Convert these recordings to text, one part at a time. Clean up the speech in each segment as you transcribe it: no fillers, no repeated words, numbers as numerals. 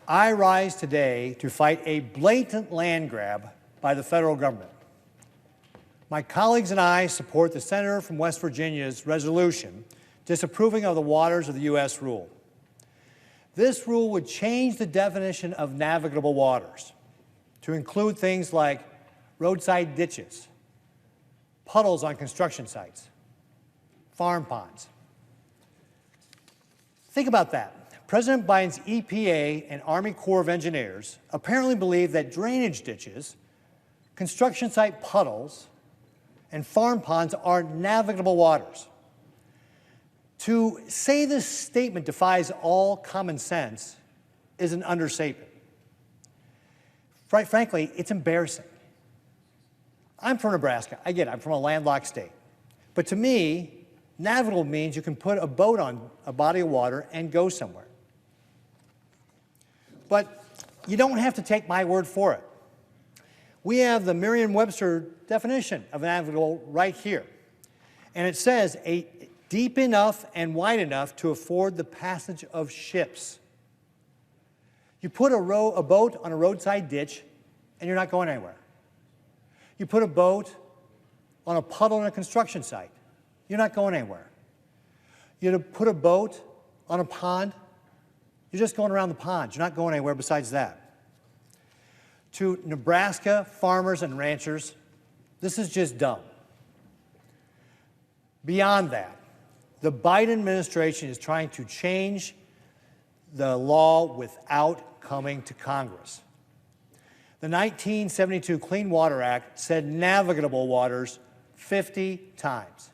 I rise today to fight a blatant land grab by the federal government. My colleagues and I support the senator from West Virginia's resolution disapproving of the waters of the U.S. rule. This rule would change the definition of navigable waters to include things like roadside ditches, puddles on construction sites, farm ponds. Think about that. President Biden's EPA and Army Corps of Engineers apparently believe that drainage ditches, construction site puddles, and farm ponds are navigable waters. To say this statement defies all common sense is an understatement. Frankly, it's embarrassing. I'm from Nebraska. I get it. I'm from a landlocked state. But to me, navigable means you can put a boat on a body of water and go somewhere. But you don't have to take my word for it. We have the Merriam-Webster definition of navigable right here. And it says, deep enough and wide enough to afford the passage of ships. You put a boat on a roadside ditch, and you're not going anywhere. You put a boat on a puddle in a construction site, you're not going anywhere. You put a boat on a pond, you're just going around the pond. You're not going anywhere besides that. To Nebraska farmers and ranchers, this is just dumb. Beyond that, the Biden administration is trying to change the law without coming to Congress. The 1972 Clean Water Act said navigable waters 50 times.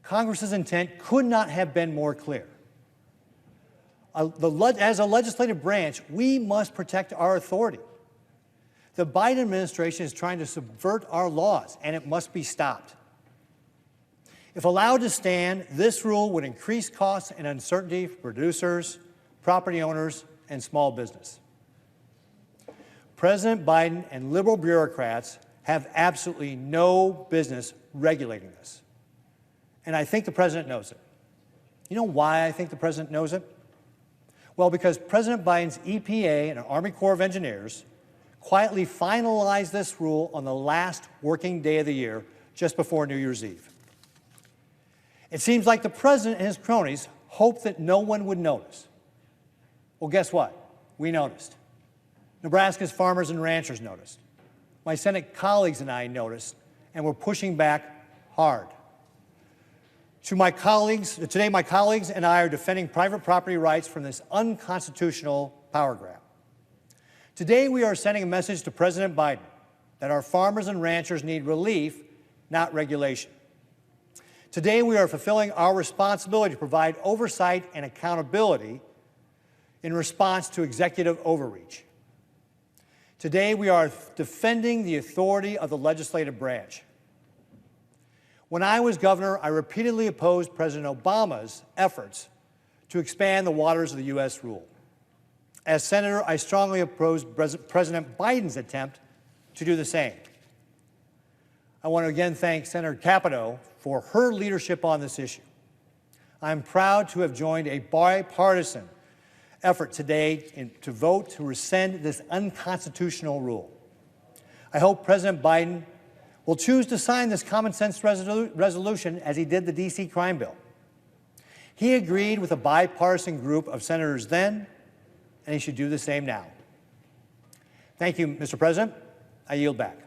Congress's intent could not have been more clear. As a legislative branch, we must protect our authority. The Biden administration is trying to subvert our laws, and it must be stopped. If allowed to stand, this rule would increase costs and uncertainty for producers, property owners, and small business. President Biden and liberal bureaucrats have absolutely no business regulating this. And I think the president knows it. You know why I think the president knows it? Well, because President Biden's EPA and Army Corps of Engineers quietly finalized this rule on the last working day of the year, just before New Year's Eve. It seems like the president and his cronies hoped that no one would notice. Well, guess what? We noticed. Nebraska's farmers and ranchers noticed. My Senate colleagues and I noticed, and we're pushing back hard. Today, my colleagues and I are defending private property rights from this unconstitutional power grab. Today, we are sending a message to President Biden that our farmers and ranchers need relief, not regulation. Today, we are fulfilling our responsibility to provide oversight and accountability in response to executive overreach. Today, we are defending the authority of the legislative branch. When I was governor, I repeatedly opposed President Obama's efforts to expand the waters of the U.S. rule. As senator, I strongly opposed President Biden's attempt to do the same. I want to again thank Senator Capito for her leadership on this issue. I'm proud to have joined a bipartisan effort today to vote to rescind this unconstitutional rule. I hope President Biden will choose to sign this common sense resolution as he did the D.C. crime bill. He agreed with a bipartisan group of senators then, and he should do the same now. Thank you, Mr. President. I yield back.